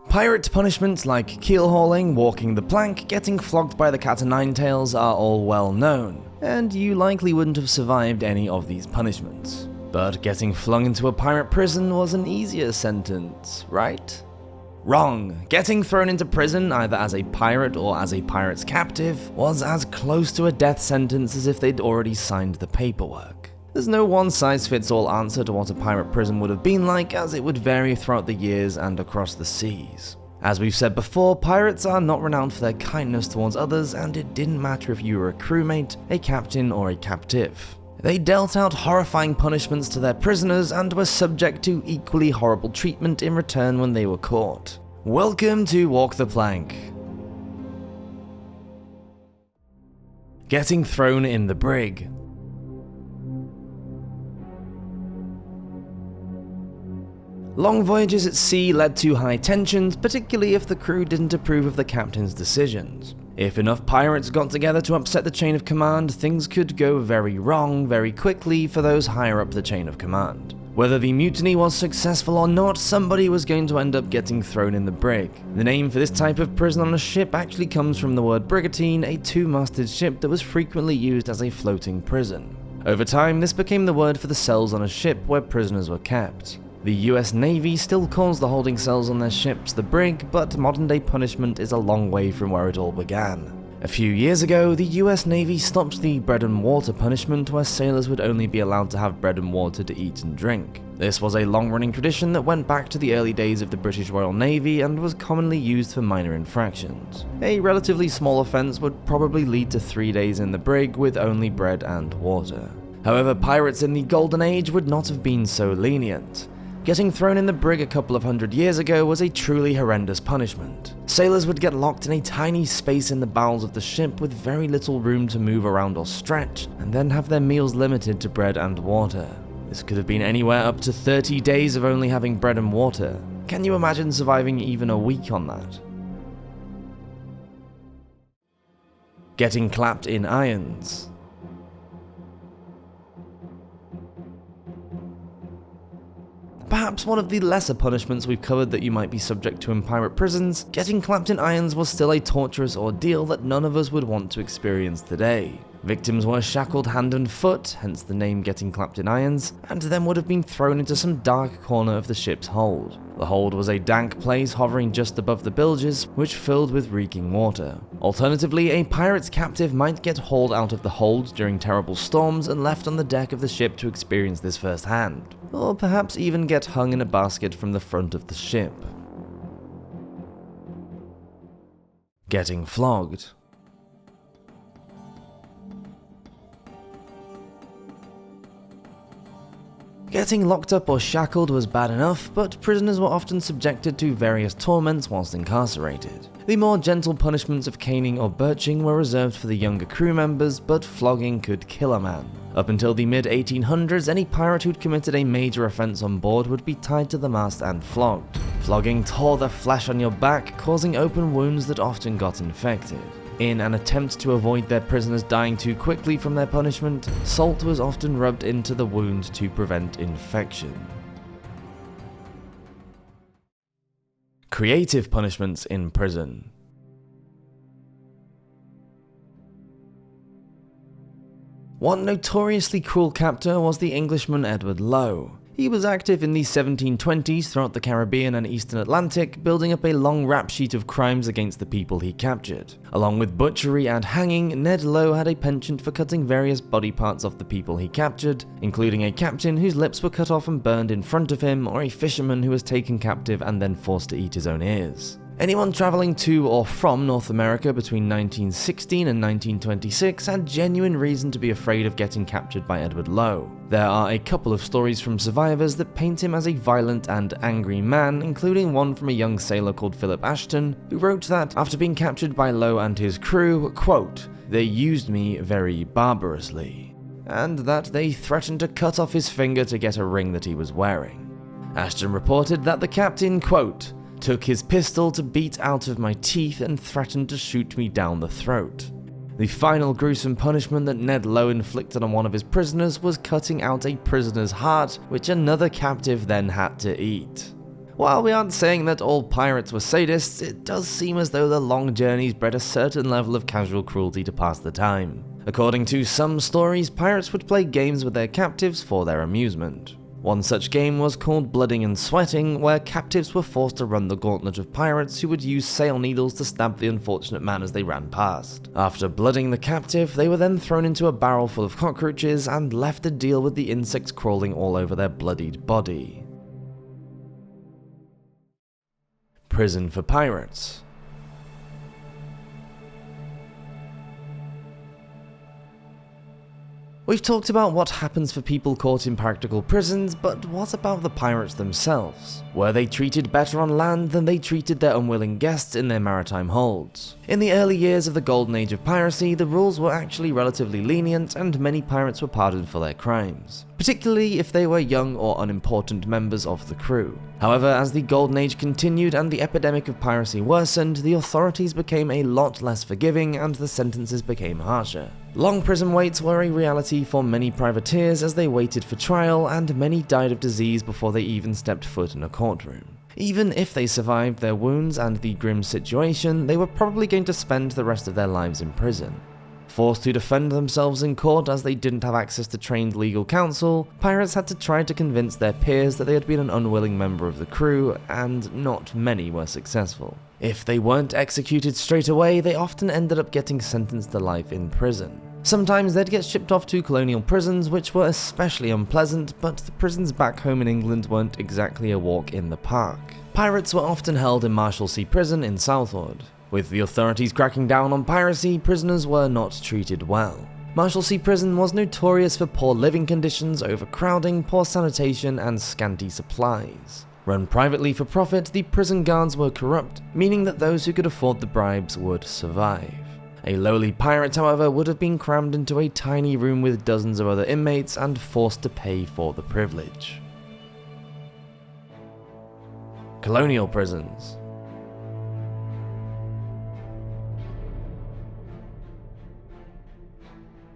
Pirate punishments like keel hauling, walking the plank, getting flogged by the cat o' nine tails are all well known, and you likely wouldn't have survived any of these punishments. But getting flung into a pirate prison was an easier sentence, right? Wrong. Getting thrown into prison, either as a pirate or as a pirate's captive, was as close to a death sentence as if they'd already signed the paperwork. There's no one-size-fits-all answer to what a pirate prison would have been like, as it would vary throughout the years and across the seas. As we've said before, pirates are not renowned for their kindness towards others, and it didn't matter if you were a crewmate, a captain, or a captive. They dealt out horrifying punishments to their prisoners and were subject to equally horrible treatment in return when they were caught. Welcome to Walk the Plank. Getting thrown in the brig. Long voyages at sea led to high tensions, particularly if the crew didn't approve of the captain's decisions. If enough pirates got together to upset the chain of command, things could go very wrong very quickly for those higher up the chain of command. Whether the mutiny was successful or not, somebody was going to end up getting thrown in the brig. The name for this type of prison on a ship actually comes from the word brigantine, a two-masted ship that was frequently used as a floating prison. Over time, this became the word for the cells on a ship where prisoners were kept. The US Navy still calls the holding cells on their ships the brig, but modern-day punishment is a long way from where it all began. A few years ago, the US Navy stopped the bread and water punishment, where sailors would only be allowed to have bread and water to eat and drink. This was a long-running tradition that went back to the early days of the British Royal Navy and was commonly used for minor infractions. A relatively small offence would probably lead to 3 days in the brig with only bread and water. However, pirates in the Golden Age would not have been so lenient. Getting thrown in the brig a couple of hundred years ago was a truly horrendous punishment. Sailors would get locked in a tiny space in the bowels of the ship with very little room to move around or stretch, and then have their meals limited to bread and water. This could have been anywhere up to 30 days of only having bread and water. Can you imagine surviving even a week on that? Getting clapped in irons. Perhaps one of the lesser punishments we've covered that you might be subject to in pirate prisons, getting clapped in irons was still a torturous ordeal that none of us would want to experience today. Victims were shackled hand and foot, hence the name getting clapped in irons, and then would have been thrown into some dark corner of the ship's hold. The hold was a dank place hovering just above the bilges, which filled with reeking water. Alternatively, a pirate's captive might get hauled out of the hold during terrible storms and left on the deck of the ship to experience this firsthand, or perhaps even get hung in a basket from the front of the ship. Getting flogged. Getting locked up or shackled was bad enough, but prisoners were often subjected to various torments whilst incarcerated. The more gentle punishments of caning or birching were reserved for the younger crew members, but flogging could kill a man. Up until the mid-1800s, any pirate who'd committed a major offence on board would be tied to the mast and flogged. Flogging tore the flesh on your back, causing open wounds that often got infected. In an attempt to avoid their prisoners dying too quickly from their punishment, salt was often rubbed into the wound to prevent infection. Creative punishments in prison. One notoriously cruel captor was the Englishman Edward Lowe. He was active in the 1720s throughout the Caribbean and Eastern Atlantic, building up a long rap sheet of crimes against the people he captured. Along with butchery and hanging, Ned Lowe had a penchant for cutting various body parts off the people he captured, including a captain whose lips were cut off and burned in front of him, or a fisherman who was taken captive and then forced to eat his own ears. Anyone travelling to or from North America between 1916 and 1926 had genuine reason to be afraid of getting captured by Edward Lowe. There are a couple of stories from survivors that paint him as a violent and angry man, including one from a young sailor called Philip Ashton, who wrote that after being captured by Lowe and his crew, quote, "They used me very barbarously," and that they threatened to cut off his finger to get a ring that he was wearing. Ashton reported that the captain, quote, "took his pistol to beat out of my teeth and threatened to shoot me down the throat." The final gruesome punishment that Ned Lowe inflicted on one of his prisoners was cutting out a prisoner's heart, which another captive then had to eat. While we aren't saying that all pirates were sadists, it does seem as though the long journeys bred a certain level of casual cruelty to pass the time. According to some stories, pirates would play games with their captives for their amusement. One such game was called Blooding and Sweating, where captives were forced to run the gauntlet of pirates who would use sail needles to stab the unfortunate man as they ran past. After blooding the captive, they were then thrown into a barrel full of cockroaches and left to deal with the insects crawling all over their bloodied body. Prison for pirates. We've talked about what happens for people caught in practical prisons, but what about the pirates themselves? Were they treated better on land than they treated their unwilling guests in their maritime holds? In the early years of the golden age of piracy, the rules were actually relatively lenient and many pirates were pardoned for their crimes, particularly if they were young or unimportant members of the crew. However, as the golden age continued and the epidemic of piracy worsened, the authorities became a lot less forgiving and the sentences became harsher. Long prison waits were a reality for many privateers as they waited for trial, and many died of disease before they even stepped foot in a courtroom. Even if they survived their wounds and the grim situation, they were probably going to spend the rest of their lives in prison. Forced to defend themselves in court as they didn't have access to trained legal counsel, pirates had to try to convince their peers that they had been an unwilling member of the crew, and not many were successful. If they weren't executed straight away, they often ended up getting sentenced to life in prison. Sometimes they'd get shipped off to colonial prisons, which were especially unpleasant, but the prisons back home in England weren't exactly a walk in the park. Pirates were often held in Marshalsea Prison in Southward. With the authorities cracking down on piracy, prisoners were not treated well. Marshalsea Prison was notorious for poor living conditions, overcrowding, poor sanitation, and scanty supplies. Run privately for profit, the prison guards were corrupt, meaning that those who could afford the bribes would survive. A lowly pirate, however, would have been crammed into a tiny room with dozens of other inmates and forced to pay for the privilege. Colonial Prisons.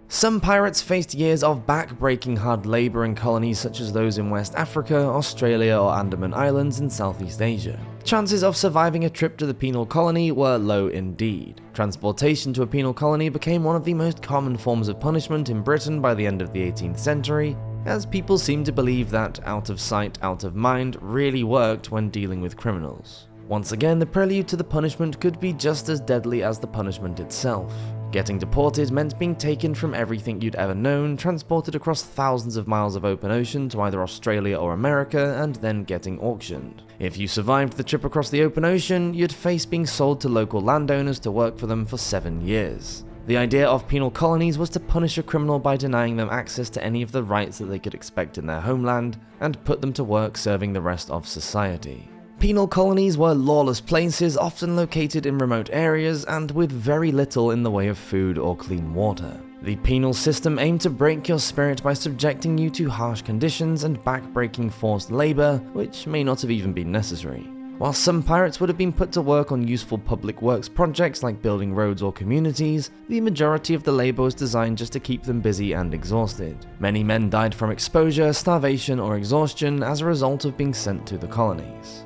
Some pirates faced years of back-breaking hard labour in colonies such as those in West Africa, Australia, or Andaman Islands in Southeast Asia. Chances of surviving a trip to the penal colony were low indeed. Transportation to a penal colony became one of the most common forms of punishment in Britain by the end of the 18th century, as people seemed to believe that out of sight, out of mind really worked when dealing with criminals. Once again, the prelude to the punishment could be just as deadly as the punishment itself. Getting deported meant being taken from everything you'd ever known, transported across thousands of miles of open ocean to either Australia or America, and then getting auctioned. If you survived the trip across the open ocean, you'd face being sold to local landowners to work for them for 7 years. The idea of penal colonies was to punish a criminal by denying them access to any of the rights that they could expect in their homeland, and put them to work serving the rest of society. Penal colonies were lawless places, often located in remote areas and with very little in the way of food or clean water. The penal system aimed to break your spirit by subjecting you to harsh conditions and back-breaking forced labour, which may not have even been necessary. While some pirates would have been put to work on useful public works projects like building roads or communities, the majority of the labour was designed just to keep them busy and exhausted. Many men died from exposure, starvation, or exhaustion as a result of being sent to the colonies.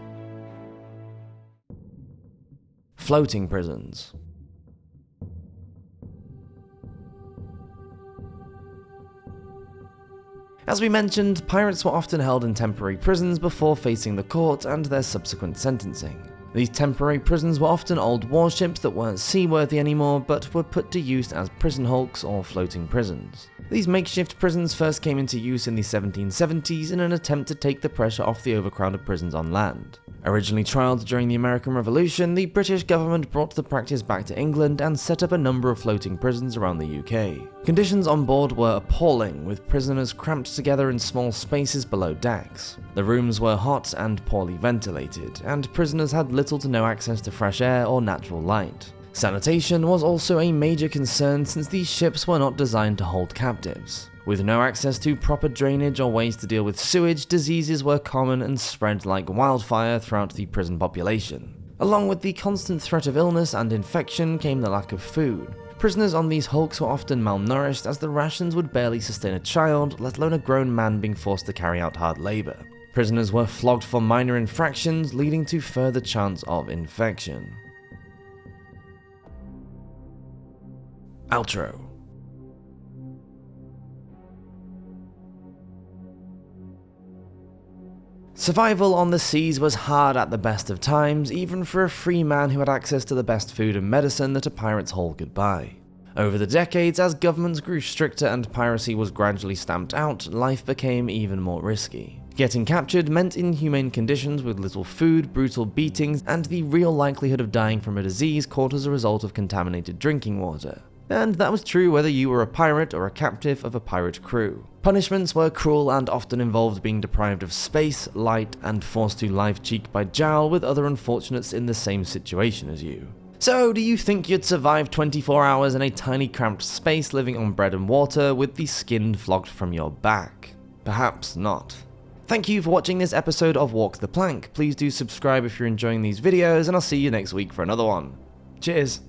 Floating prisons. As we mentioned, pirates were often held in temporary prisons before facing the court and their subsequent sentencing. These temporary prisons were often old warships that weren't seaworthy anymore, but were put to use as prison hulks or floating prisons. These makeshift prisons first came into use in the 1770s in an attempt to take the pressure off the overcrowded prisons on land. Originally trialled during the American Revolution, the British government brought the practice back to England and set up a number of floating prisons around the UK. Conditions on board were appalling, with prisoners cramped together in small spaces below decks. The rooms were hot and poorly ventilated, and prisoners had little to no access to fresh air or natural light. Sanitation was also a major concern since these ships were not designed to hold captives. With no access to proper drainage or ways to deal with sewage, diseases were common and spread like wildfire throughout the prison population. Along with the constant threat of illness and infection came the lack of food. Prisoners on these hulks were often malnourished as the rations would barely sustain a child, let alone a grown man being forced to carry out hard labour. Prisoners were flogged for minor infractions, leading to further chance of infection. Outro. Survival on the seas was hard at the best of times, even for a free man who had access to the best food and medicine that a pirate's haul could buy. Over the decades, as governments grew stricter and piracy was gradually stamped out, life became even more risky. Getting captured meant inhumane conditions with little food, brutal beatings, and the real likelihood of dying from a disease caught as a result of contaminated drinking water. And that was true whether you were a pirate or a captive of a pirate crew. Punishments were cruel and often involved being deprived of space, light, and forced to live cheek by jowl with other unfortunates in the same situation as you. So, do you think you'd survive 24 hours in a tiny cramped space living on bread and water with the skin flogged from your back? Perhaps not. Thank you for watching this episode of Walk the Plank. Please do subscribe if you're enjoying these videos, and I'll see you next week for another one. Cheers!